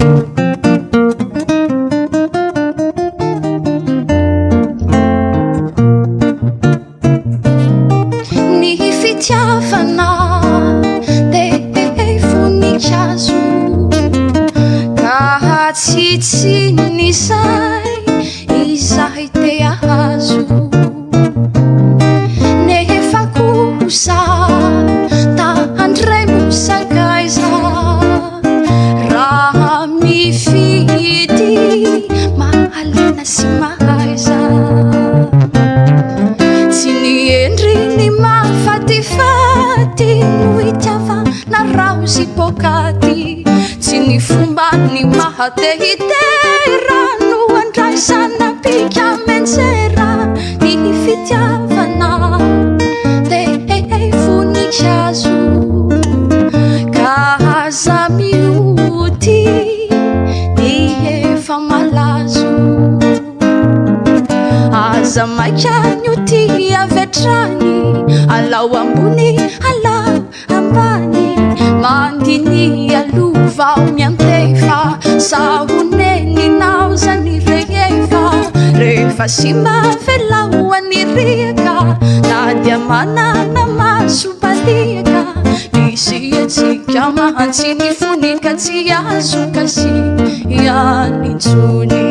Ny fitiavana dia voninkazo ka tsy nisay izay te ahazo nefa kosa tandray mosakaiza raha mifidy mahalina sy mahaiza tsy niendry ny mahafatifaty no itiavana raho sy pokaty tsy ny fomba ny mahatehitera no andraisana pika mentsera ny fitiavana dia voninkazo ka aza miody ny efa malazo aza maika nyody avetrany alao ambony alao ambany mandiny alovao miantefa sahoneny naozany rehefa rehefa simba velahoany riaka na dia manana maso baliaka misy atsika mahantsy ny fonika tsy azo kasi ianintsony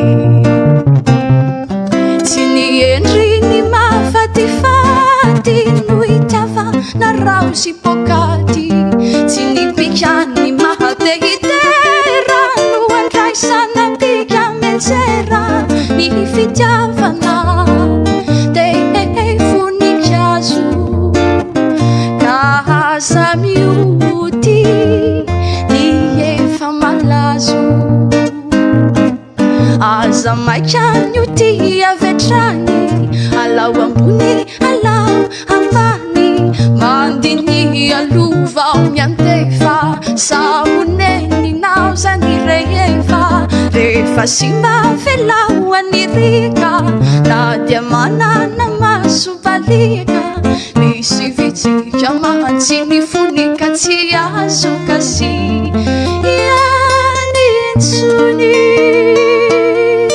tsy niendry ny mahafatifaty no itiavana raho sy pokaty tsy nipikany mahatehitera no andraisana pika mentsera ny fitiavana dia voninkazo ka aza miody ny efa malazo aza maika nyody avetrany alao ambony alao ambany mandiny alovao miantefa sahoneny naozany rehefa rehefa simba velahoany rika na dia manana maso baliaka misy vitsika mahantsy ny fonika tsy azo kasi ianintsony